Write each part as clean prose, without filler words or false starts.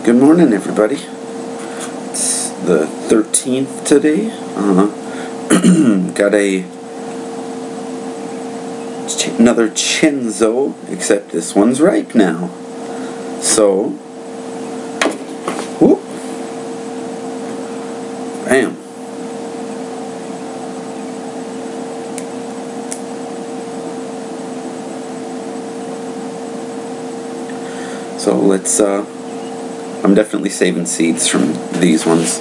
Good morning, everybody. It's the 13th today. Got another Chenzo, except this one's ripe now. So, whoop, bam. So let's I'm definitely saving seeds from these ones.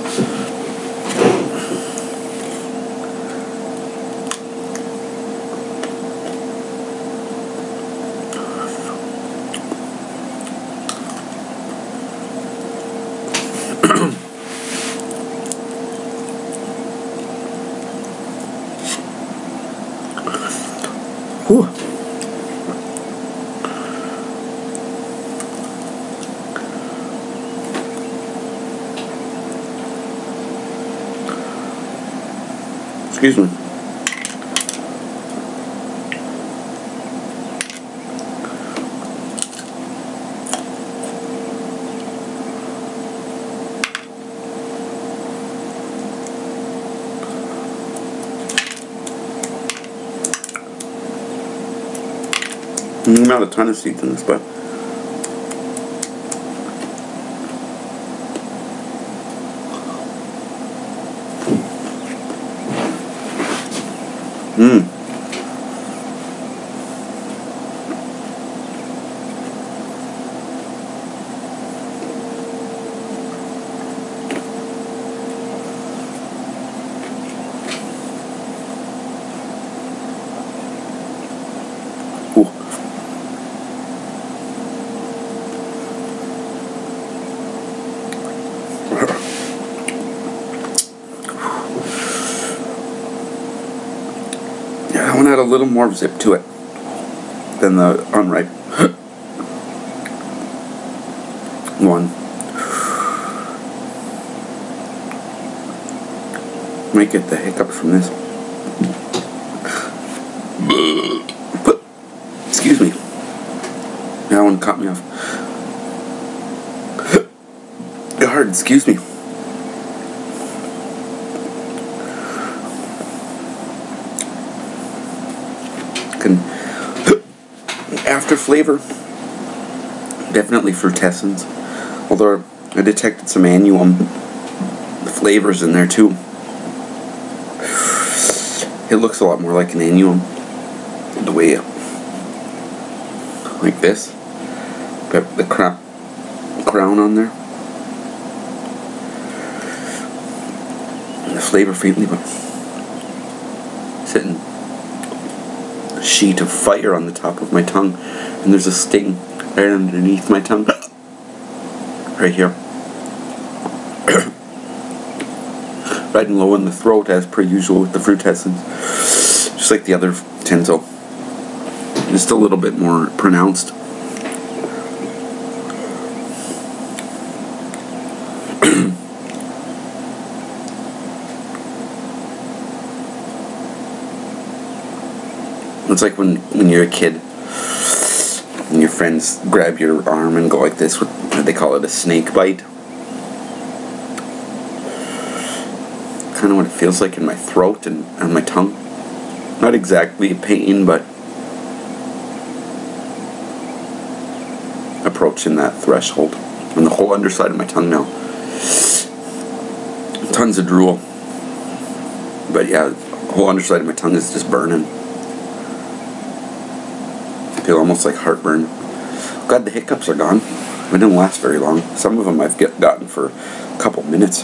Whew. Excuse me. Not a ton of seeds in this, but Ooh. Yeah, that one had a little more zip to it than the unripe one. Might get the hiccups from this. But, excuse me. That one caught me off guard, excuse me. After flavor, definitely Frutescens. Although I detected some C.Annuum flavors in there too. It looks a lot more like an C.Annuum the way like this. Got the crown on there. And the flavor faintly, but sitting a sheet of fire on the top of my tongue, and there's a sting right underneath my tongue, right here. Right and low in the throat, as per usual with the Frutescens, just like the other Chenzo, just a little bit more pronounced. It's like when you're a kid and your friends grab your arm and go like this. They call it a snake bite. Kind of what it feels like in my throat and on my tongue. Not exactly a pain, but approaching that threshold. On the whole underside of my tongue now. Tons of drool. But yeah, the whole underside of my tongue is just burning. I feel almost like heartburn. Glad the hiccups are gone. They didn't last very long. Some of them I've gotten for a couple minutes.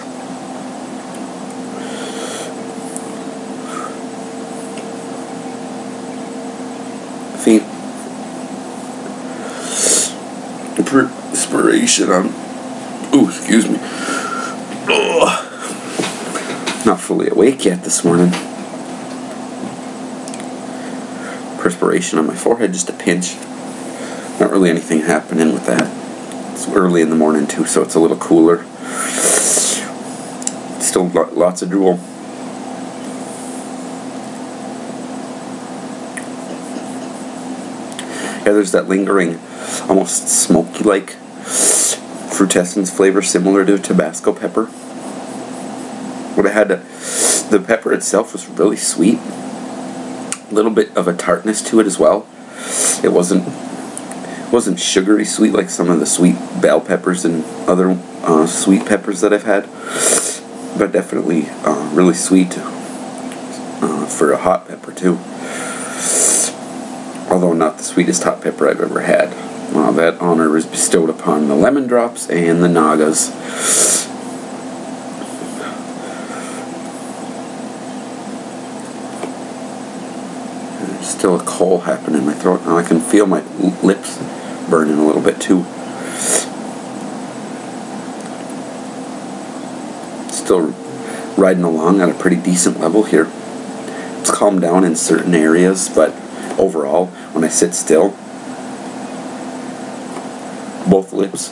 Faint perspiration on. Ooh, excuse me. Ugh. Not fully awake yet this morning. Perspiration on my forehead, just a pinch. Not really anything happening with that. It's early in the morning too, so it's a little cooler. Still lots of drool. Yeah, there's that lingering, almost smoky-like Frutescens flavor similar to Tabasco pepper. But it had the pepper itself was really sweet. A little bit of a tartness to it as well. It wasn't sugary sweet like some of the sweet bell peppers and other sweet peppers that I've had, but definitely really sweet for a hot pepper too. Although not the sweetest hot pepper I've ever had. That honor was bestowed upon the lemon drops and the nagas. There's still a coal happening in my throat. Now I can feel my lips burning a little bit too. Still riding along at a pretty decent level here. It's calmed down in certain areas, but overall, when I sit still, both lips,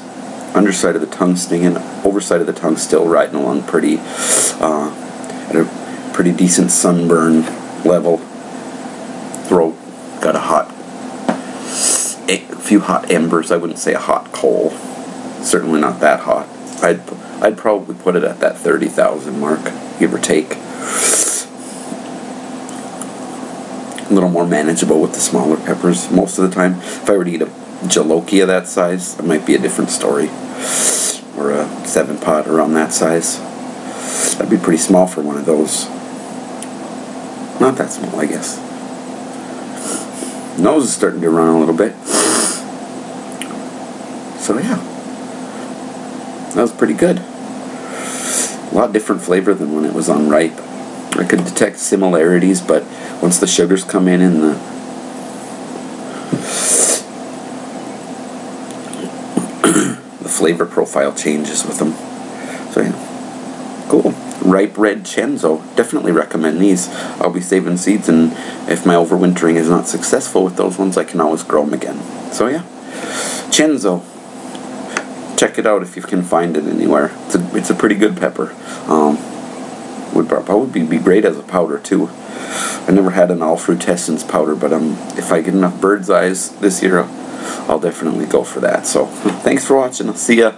underside of the tongue stinging, overside of the tongue still riding along pretty at a pretty decent sunburn level. Throat got a few hot embers. I wouldn't say a hot coal. Certainly not that hot. I'd probably put it at that 30,000 mark, give or take. A little more manageable with the smaller peppers most of the time. If I were to eat a jalokia that size, it might be a different story. Or a 7-pot around that size. That'd be pretty small for one of those. Not that small, I guess. Nose is starting to run a little bit. So yeah, that was pretty good. A lot different flavor than when it was unripe. I could detect similarities, but once the sugars come in and the flavor profile changes with them. So yeah, cool. Ripe Red Chenzo. Definitely recommend these. I'll be saving seeds, and if my overwintering is not successful with those ones, I can always grow them again. So yeah, Chenzo. Check it out if you can find it anywhere. It's a pretty good pepper. Would probably be great as a powder too. I never had an all Frutescens powder, but if I get enough bird's eyes this year, I'll definitely go for that. So thanks for watching. I'll see ya.